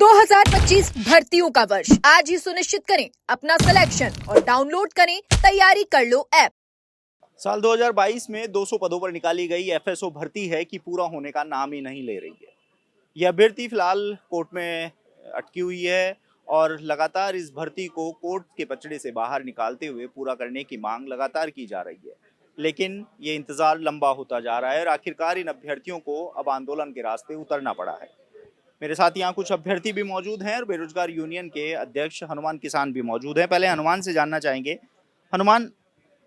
2025 भर्तियों का वर्ष आज ही सुनिश्चित करें अपना सिलेक्शन और डाउनलोड करें तैयारी कर लो ऐप। साल 2022 में 200 पदों पर निकाली गई एफएसओ भर्ती है कि पूरा होने का नाम ही नहीं ले रही है। यह अभ्यर्थी फिलहाल कोर्ट में अटकी हुई है और लगातार इस भर्ती को कोर्ट के पचड़े से बाहर निकालते हुए पूरा करने की मांग लगातार की जा रही है, लेकिन ये इंतजार लंबा होता जा रहा है और आखिरकार इन अभ्यर्थियों को अब आंदोलन के रास्ते उतरना पड़ा है। मेरे साथ यहाँ कुछ अभ्यर्थी भी मौजूद हैं और बेरोजगार यूनियन के अध्यक्ष हनुमान किसान भी मौजूद हैं। पहले हनुमान से जानना चाहेंगे, हनुमान,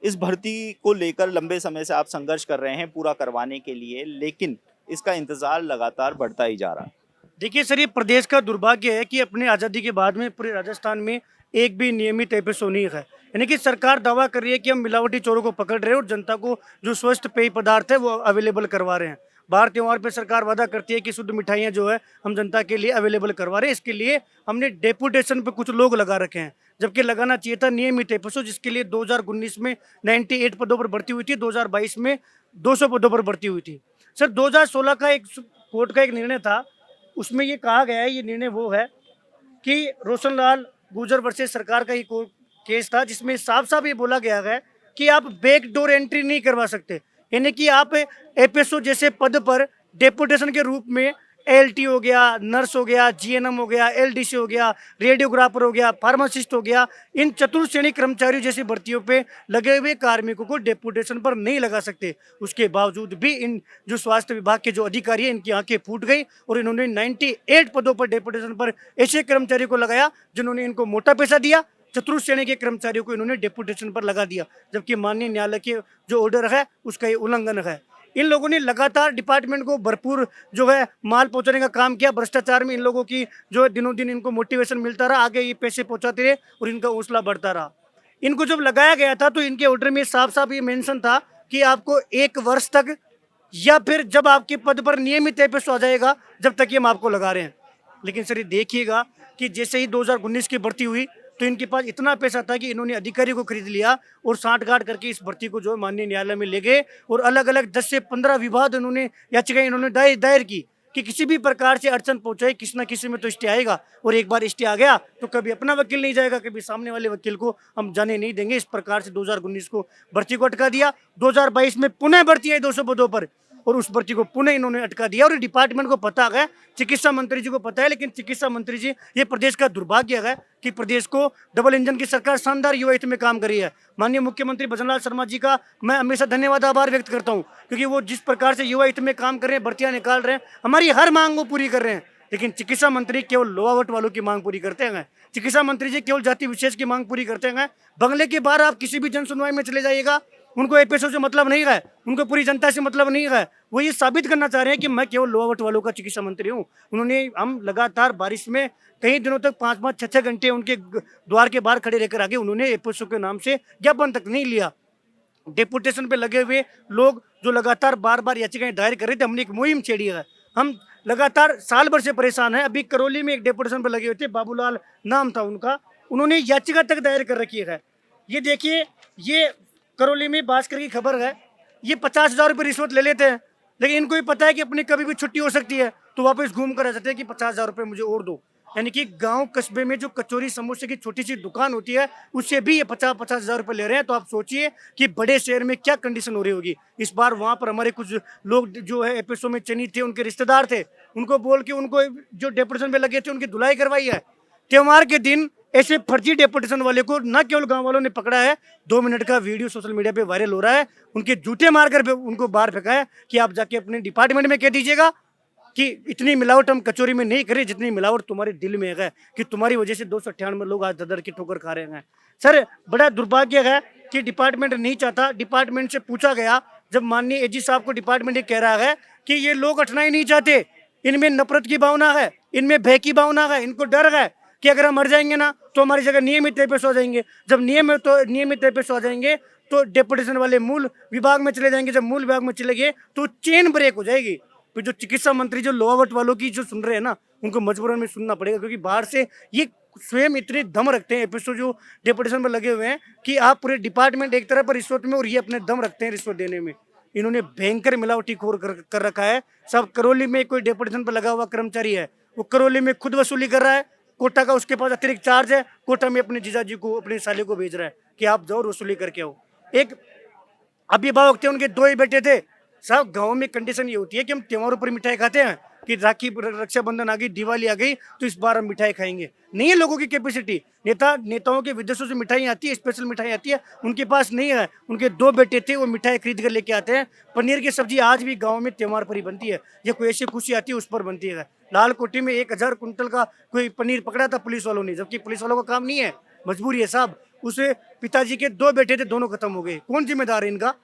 इस भर्ती को लेकर लंबे समय से आप संघर्ष कर रहे हैं पूरा करवाने के लिए, लेकिन इसका इंतजार लगातार बढ़ता ही जा रहा है। देखिए सर, ये प्रदेश का दुर्भाग्य है कि अपने आज़ादी के बाद में पूरे राजस्थान में एक भी नियमित एफएसओ नहीं है। यानी कि सरकार दावा कर रही है कि हम मिलावटी चोरों को पकड़ रहे हैं और जनता को जो स्वस्थ पेय पदार्थ है वो अवेलेबल करवा रहे हैं। बाहर त्योहार पे सरकार वादा करती है कि शुद्ध मिठाइयाँ जो है हम जनता के लिए अवेलेबल करवा रहे हैं। इसके लिए हमने डेपुटेशन पे कुछ लोग लगा रखे हैं, जबकि लगाना चाहिए था नियमित एफएसओ, जिसके लिए 2019 में 98 पदों पर भर्ती हुई थी, 2022 में 200 पदों पर भर्ती हुई थी। सर 2016 का एक कोर्ट का एक निर्णय था, उसमें ये कहा गया है, ये निर्णय वो है कि रोशनलाल गुर्जर वर्सेस सरकार का ये केस था, जिसमें साफ साफ ये बोला गया है कि आप बैक डोर एंट्री नहीं करवा सकते। यानी कि आप एफएसओ जैसे पद पर डेपुटेशन के रूप में एलटी हो गया, नर्स हो गया, जीएनएम हो गया, एलडीसी हो गया, रेडियोग्राफर हो गया, फार्मासिस्ट हो गया, इन चतुर्थ श्रेणी कर्मचारियों जैसी भर्तियों पे लगे हुए कार्मिकों को डेपुटेशन पर नहीं लगा सकते। उसके बावजूद भी इन जो स्वास्थ्य विभाग के जो अधिकारी हैं, इनकी आंखें फूट गई और इन्होंने 98 पदों पर डेपुटेशन पर ऐसे कर्मचारियों को लगाया जिन्होंने इनको मोटा पैसा दिया। चतुर्थ श्रेणी के कर्मचारियों को इन्होंने डेपुटेशन पर लगा दिया, जबकि माननीय न्यायालय के जो ऑर्डर है उसका ये उल्लंघन है। इन लोगों ने लगातार डिपार्टमेंट को भरपूर जो है माल पहुंचाने का काम किया। भ्रष्टाचार में इन लोगों की जो है दिनों दिन इनको मोटिवेशन मिलता रहा, आगे ये पैसे पहुंचाते रहे और इनका हौसला बढ़ता रहा। इनको जब लगाया गया था तो इनके ऑर्डर में साफ साफ ये मेंशन था कि आपको 1 वर्ष तक या फिर जब आपके पद पर नियमित एफएसओ आ जाएगा, जब तक ये हम आपको लगा रहे हैं। लेकिन सर ये देखिएगा कि जैसे ही 2019 की भर्ती हुई तो इनके पास इतना पैसा था कि इन्होंने अधिकारी को खरीद लिया और सांठगांठ करके इस भर्ती को जो है माननीय न्यायालय में ले गए और अलग अलग 10 से 15 विवाद इन्होंने याचिकाएं इन्होंने दायर की कि किसी भी प्रकार से अड़चन पहुंचाए, किसी ना किसी में तो स्टे आएगा। और एक बार स्टे आ गया तो कभी अपना वकील नहीं जाएगा, कभी सामने वाले वकील को हम जाने नहीं देंगे। इस प्रकार से 2019 को भर्ती को अटका दिया। 2022 में पुनः भर्ती आई 200 पदों पर और उस भर्ती को पुनः इन्होंने अटका दिया। और डिपार्टमेंट को पता है, चिकित्सा मंत्री जी को पता है, लेकिन चिकित्सा मंत्री जी, ये प्रदेश का दुर्भाग्य है कि प्रदेश को डबल इंजन की सरकार शानदार युवा हित में काम कर रही है। माननीय मुख्यमंत्री भजनलाल शर्मा जी का मैं हमेशा धन्यवाद आभार व्यक्त करता हूँ, क्योंकि वो जिस प्रकार से युवा हित में काम कर रहे हैं, भर्तियां निकाल रहे हैं, हमारी हर मांग वो पूरी कर रहे हैं। लेकिन चिकित्सा मंत्री केवल लोआवट वालों की मांग पूरी करते हैं। चिकित्सा मंत्री जी केवल जाति विशेष की मांग पूरी करते हैं। बंगले के बाहर आप किसी भी जन सुनवाई में चले जाइएगा, उनको एफएसओ से मतलब नहीं है, उनको पूरी जनता से मतलब नहीं है। वो ये साबित करना चाह रहे हैं कि मैं केवल लोआवट वालों का चिकित्सा मंत्री हूँ। हम लगातार बारिश में कई दिनों तक 5-5, 6-6 घंटे उनके द्वार के बाहर खड़े रहकर आगे उन्होंने एफएसओ के नाम से ज्ञापन तक नहीं लिया। डेपुटेशन पे लगे हुए लोग जो लगातार बार बार याचिकाएं दायर कर रहे थे, हमने एक मुहिम छेड़ी है। हम लगातार साल भर से परेशान हैं। अभी करौली में एक डेपुटेशन पे लगे हुए थे, बाबूलाल नाम था उनका, उन्होंने याचिका तक दायर कर रखी है। ये देखिए, ये करौली में भास्कर की खबर है, ये 50,000 रुपये रिश्वत ले लेते हैं, लेकिन इनको भी पता है कि अपनी कभी भी छुट्टी हो सकती है, तो वापस घूम कर आ जाते हैं कि 50,000 रुपये मुझे और दो। यानी कि गांव कस्बे में जो कचौरी समोसे की छोटी सी दुकान होती है, उससे भी ये 50,000 रुपये ले रहे हैं। तो आप सोचिए कि बड़े शहर में क्या कंडीशन हो रही होगी। इस बार वहाँ पर हमारे कुछ लोग जो है एफएसओ में चयनित थे, उनके रिश्तेदार थे, उनको बोल के उनको जो डेपुटेशन पे लगे थे उनकी धुलाई करवाई है। त्योहार के दिन ऐसे फर्जी डेपुटेशन वाले को न केवल गांव वालों ने पकड़ा है, 2 मिनट का वीडियो सोशल मीडिया पे वायरल हो रहा है, उनके जूते मारकर उनको बाहर फेंका है कि आप जाके अपने डिपार्टमेंट में कह दीजिएगा कि इतनी मिलावट हम कचौरी में नहीं करें जितनी मिलावट तुम्हारे दिल में है, कि तुम्हारी वजह से 298 लोग आज ददर की ठोकर खा रहे हैं। सर बड़ा दुर्भाग्य है कि डिपार्टमेंट नहीं चाहता। डिपार्टमेंट से पूछा गया, जब माननीय एजी साहब को डिपार्टमेंट ये कह रहा है कि ये लोग कठिनाई नहीं चाहते, इनमें नफरत की भावना है, इनमें भय की भावना है, इनको डर है कि अगर हम मर जाएंगे ना तो हमारी जगह नियमित एफएसओ आ जाएंगे। जब नियमित एफएसओ आ जाएंगे तो डेपुटेशन वाले मूल विभाग में चले जाएंगे। जब मूल विभाग में चले गए तो चेन ब्रेक हो जाएगी। फिर जो चिकित्सा मंत्री जो लोआवट वालों की जो सुन रहे हैं ना, उनको मजबूरन में सुनना पड़ेगा, क्योंकि बाहर से ये स्वयं इतने दम रखते हैं एफएसओ जो डेपुटेशन पर लगे हुए हैं कि आप पूरे डिपार्टमेंट एक तरफ पर रिश्वत में और ये अपने दम रखते हैं रिश्वत देने में। इन्होंने भयंकर मिलावटी खोर कर रखा है। सब करौली में कोई डेपुटेशन पर लगा हुआ कर्मचारी है, वो करौली में खुद वसूली कर रहा है, कोटा का उसके पास अतिरिक्त चार्ज है, कोटा में अपने जीजाजी को, अपने साले को भेज रहा है कि आप जाओ वसूली करके आओ। एक अभी भाव वक्त उनके दो ही बेटे थे साहब। गाँव में कंडीशन ये होती है कि हम त्योहारों पर मिठाई खाते हैं कि राखी रक्षाबंधन आ गई, दिवाली आ गई तो इस बार हम मिठाई खाएंगे। नहीं है लोगों की कैपेसिटी। नेताओं के विदेशों से मिठाई आती है, स्पेशल मिठाई आती है, उनके पास नहीं है। उनके दो बेटे थे, वो मिठाई खरीद कर लेके आते हैं। पनीर की सब्जी आज भी गाँव में त्योहार पर ही बनती है, ये कोई ऐसी खुशी आती है उस पर बनती है। लाल कोठी में 1000 कुंटल का कोई पनीर पकड़ा था पुलिस वालों ने, जबकि पुलिस वालों का काम नहीं है, मजबूरी है साहब। उसे पिताजी के दो बेटे थे, दोनों खत्म हो गए। कौन जिम्मेदार है इनका?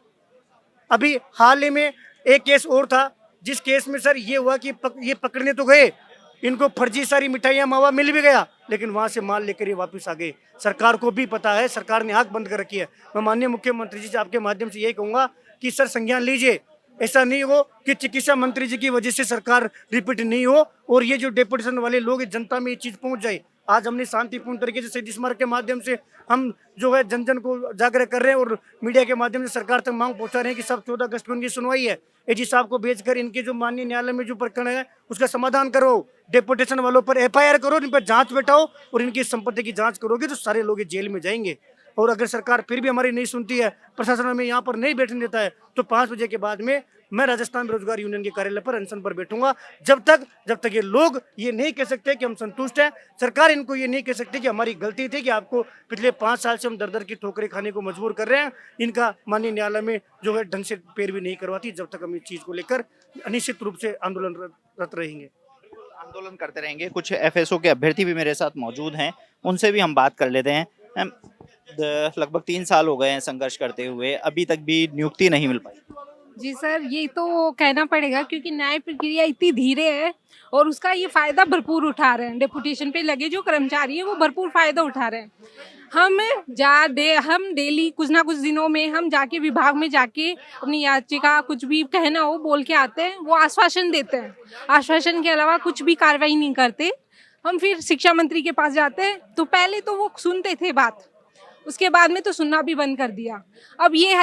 अभी हाल ही में एक केस और था, जिस केस में सर ये हुआ कि ये पकड़ने तो गए, इनको फर्जी सारी मिठाइयाँ मावा मिल भी गया, लेकिन वहां से माल लेकर ये वापस आ गए। सरकार को भी पता है, सरकार ने आंख बंद कर रखी है। मैं माननीय मुख्यमंत्री जी से आपके माध्यम से यही कहूंगा कि सर संज्ञान लीजिए। ऐसा नहीं हो कि चिकित्सा मंत्री जी की वजह से सरकार रिपीट नहीं हो और ये जो डेपुटेशन वाले लोग जनता में ये चीज पहुंच जाए। आज हमने शांतिपूर्ण तरीके से शहीद स्मारक के माध्यम से हम जो है जन जन को जागरूक कर रहे हैं और मीडिया के माध्यम से सरकार तक मांग पहुंचा रहे हैं कि सब 14 अगस्त को उनकी सुनवाई है। एजी साहब को भेजकर इनके जो माननीय न्यायालय में जो प्रकरण है उसका समाधान करो। डेपुटेशन वालों पर FIR करो, इन पर जांच बैठाओ और इनकी संपत्ति की जांच करोगे तो सारे लोग जेल में जाएंगे। और अगर सरकार फिर भी हमारी नहीं सुनती है, प्रशासन हमें यहाँ पर नहीं बैठने देता है, तो 5 बजे के बाद में मैं राजस्थान बेरोजगार यूनियन के कार्यालय पर अनशन पर बैठूंगा, जब तक ये लोग ये नहीं कह सकते कि हम संतुष्ट हैं। सरकार इनको ये नहीं कह सकती कि हमारी गलती थी कि आपको पिछले 5 साल से हम दर की ठोकरें खाने को मजबूर कर रहे हैं। इनका माननीय न्यायालय में जो है ढंग से पैरवी नहीं करवाती, जब तक हम इस चीज को लेकर अनिश्चित रूप से आंदोलनरत रहेंगे। आंदोलन करते रहेंगे। कुछ FSO के अभ्यर्थी भी मेरे साथ मौजूद हैं, उनसे भी हम बात कर लेते हैं। मैम, लगभग 3 साल हो गए हैं संघर्ष करते हुए, अभी तक भी नियुक्ति नहीं मिल पाई। जी सर, ये तो कहना पड़ेगा क्योंकि न्याय प्रक्रिया इतनी धीरे है और उसका ये फायदा भरपूर उठा रहे हैं। डेपुटेशन पे लगे जो कर्मचारी हैं वो भरपूर फायदा उठा रहे हैं। हम डेली कुछ ना कुछ दिनों में हम जाके विभाग में जाके अपनी याचिका कुछ भी कहना हो बोल के आते हैं, वो आश्वासन देते हैं। आश्वासन के अलावा कुछ भी कार्रवाई नहीं करते। हम फिर शिक्षा मंत्री के पास जाते हैं तो पहले तो वो सुनते थे बात, उसके बाद में तो सुनना भी बंद कर दिया। अब ये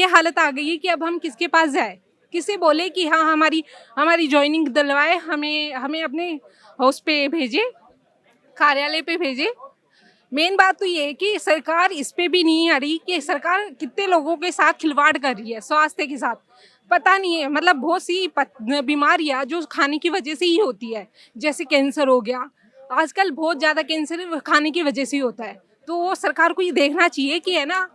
हालत आ गई है कि अब हम किसके पास जाए, किसे बोले कि हाँ हमारी ज्वाइनिंग दिलवाए, हमें अपने हाउस पे भेजे, कार्यालय पे भेजे। मेन बात तो ये है कि सरकार इस पे भी नहीं आ रही कि सरकार कितने लोगों के साथ खिलवाड़ कर रही है, स्वास्थ्य के साथ। पता नहीं है, मतलब बहुत सी बीमारियां जो खाने की वजह से ही होती है, जैसे कैंसर हो गया। आजकल बहुत ज़्यादा कैंसर खाने की वजह से ही होता है। तो सरकार को ये देखना चाहिए कि है ना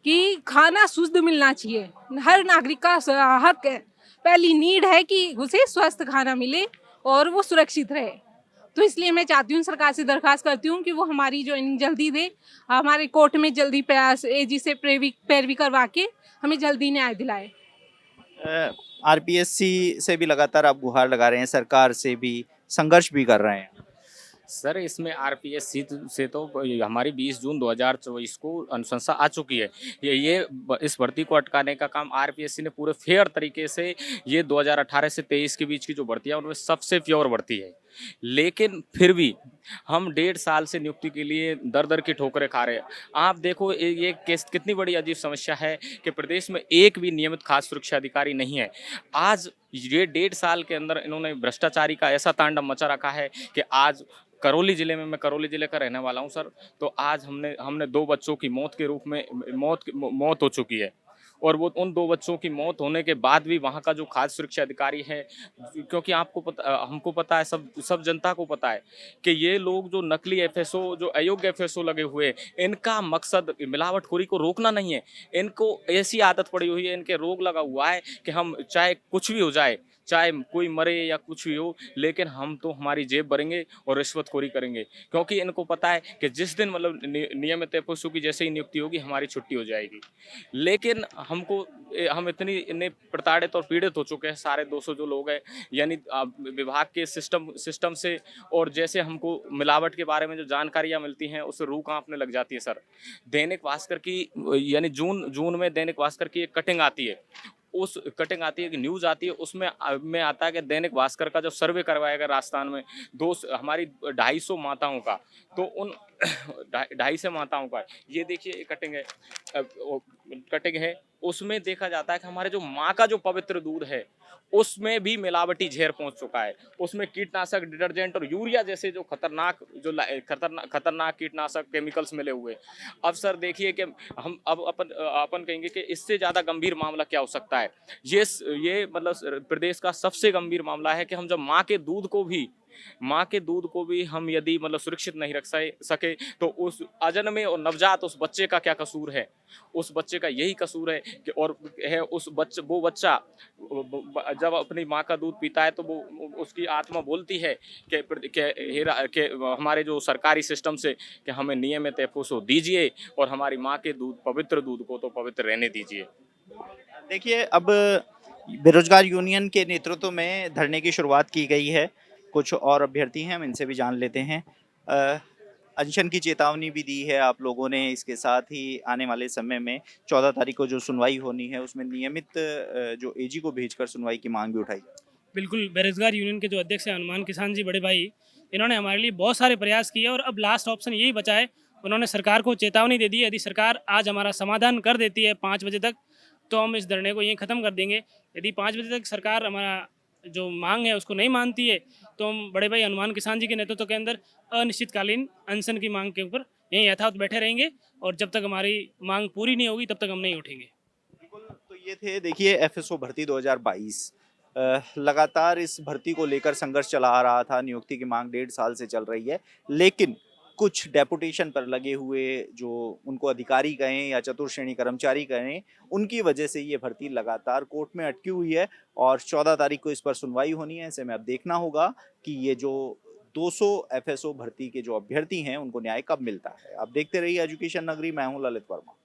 कि खाना शुद्ध मिलना चाहिए, हर नागरिक का हक है। पहली नीड है कि उसे स्वस्थ खाना मिले और वो सुरक्षित रहे। तो इसलिए मैं चाहती हूँ, सरकार से दरख्वास्त करती हूँ कि वो हमारी ज्वाइनिंग जल्दी दे, हमारे कोर्ट में जल्दी प्रयास AG से पैरवी करवा के हमें जल्दी न्याय दिलाए। RPSC से भी लगातार आप गुहार लगा रहे हैं, सरकार से भी संघर्ष भी कर रहे हैं। सर, इसमें RPSC से तो हमारी 20 जून 2024 को अनुशंसा आ चुकी है। इस भर्ती को अटकाने का काम RPSC ने पूरे फेयर तरीके से, ये 2018 से 23 के बीच की जो भर्ती है उनमें सबसे प्योर भर्ती है। लेकिन फिर भी हम 1.5 साल से नियुक्ति के लिए दर की ठोकरें खा रहे हैं। आप देखो ये केस कितनी बड़ी अजीब समस्या है कि प्रदेश में एक भी नियमित खाद्य सुरक्षा अधिकारी नहीं है। आज ये 1.5 साल के अंदर इन्होंने भ्रष्टाचारी का ऐसा तांडव मचा रखा है कि आज करौली जिले में, मैं करौली जिले का रहने वाला हूं सर, तो आज हमने 2 बच्चों की मौत के रूप में मौत हो चुकी है। और वो उन 2 बच्चों की मौत होने के बाद भी वहाँ का जो खाद्य सुरक्षा अधिकारी है, क्योंकि हमको पता है, सब जनता को पता है कि ये लोग जो नकली FSO, जो अयोग्य FSO लगे हुए, इनका मकसद मिलावटखोरी को रोकना नहीं है। इनको ऐसी आदत पड़ी हुई है, इनके रोग लगा हुआ है कि हम चाहे कुछ भी हो जाए, चाहे कोई मरे या कुछ भी हो, लेकिन हम तो हमारी जेब भरेंगे और रिश्वतखोरी करेंगे। क्योंकि इनको पता है कि जिस दिन मतलब नियमित FSO की जैसे ही नियुक्ति होगी हमारी छुट्टी हो जाएगी। लेकिन हम इतने प्रताड़ित और पीड़ित हो चुके हैं सारे 200 जो लोग हैं, यानी विभाग के सिस्टम से, और जैसे हमको मिलावट के बारे में जो जानकारियाँ मिलती हैं उससे रूह कांपने लग जाती है सर। दैनिक भास्कर की, यानी जून में दैनिक भास्कर की एक कटिंग आती है, उस कटिंग आती है कि न्यूज़ आती है, उसमें आता है कि दैनिक भास्कर का जो सर्वे करवाएगा राजस्थान में हमारी 250 माताओं का, तो उन 250 माताओं का, ये देखिए कटिंग है, उसमें देखा जाता है कि हमारे जो माँ का जो पवित्र दूध है उसमें भी मिलावटी जहर पहुंच चुका है। उसमें कीटनाशक, डिटर्जेंट और यूरिया जैसे जो खतरनाक कीटनाशक केमिकल्स मिले हुए। अब सर देखिए कि हम अब अपन कहेंगे कि इससे ज़्यादा गंभीर मामला क्या हो सकता है। ये मतलब प्रदेश का सबसे गंभीर मामला है कि हम जब माँ के दूध को भी हम यदि मतलब सुरक्षित नहीं रख सके तो उस अजन्मे और नवजात उस बच्चे का क्या कसूर है। उस बच्चे का यही कसूर है कि वो बच्चा जब अपनी माँ का दूध पीता है तो वो उसकी आत्मा बोलती है कि हमारे जो सरकारी सिस्टम से कि हमें नियमित एफओसो दीजिए और हमारी माँ के पवित्र दूध को तो पवित्र रहने दीजिए। देखिए, अब बेरोजगार यूनियन के नेतृत्व में धरने की शुरुआत की गई है। कुछ और अभ्यर्थी हैं, हम इनसे भी जान लेते हैं। अनशन की चेतावनी भी दी है आप लोगों ने। इसके साथ ही आने वाले समय में 14 तारीख को जो सुनवाई होनी है उसमें नियमित जो एजी को भेजकर सुनवाई की मांग भी उठाई। बिल्कुल, बेरोजगार यूनियन के जो अध्यक्ष हैं हनुमान किसान जी बड़े भाई, इन्होंने हमारे लिए बहुत सारे प्रयास किए और अब लास्ट ऑप्शन यही बचा है। उन्होंने सरकार को चेतावनी दे दी है, यदि सरकार आज हमारा समाधान कर देती है 5 बजे तक तो हम इस धरने को यहीं ख़त्म कर देंगे। यदि 5 बजे तक सरकार हमारा जो मांग है उसको नहीं मानती है तो हम बड़े भाई हनुमान किसान जी के नेतृत्व के अंदर अनिश्चितकालीन अनशन की मांग के ऊपर यहीं यथावत बैठे रहेंगे और जब तक हमारी मांग पूरी नहीं होगी तब तक हम नहीं उठेंगे। बिल्कुल, तो ये थे देखिए एफएसओ भर्ती 2022। लगातार इस भर्ती को लेकर संघर्ष चला आ रहा था। नियुक्ति की मांग 1.5 साल से चल रही है, लेकिन कुछ डेपुटेशन पर लगे हुए जो उनको अधिकारी कहें या चतुर्श्रेणी कर्मचारी कहें, उनकी वजह से ये भर्ती लगातार कोर्ट में अटकी हुई है और 14 तारीख को इस पर सुनवाई होनी है। ऐसे में अब देखना होगा कि ये जो 200 एफएसओ भर्ती के जो अभ्यर्थी हैं उनको न्याय कब मिलता है। अब देखते रहिए एजुकेशन नगरी। मैं हूं ललित वर्मा।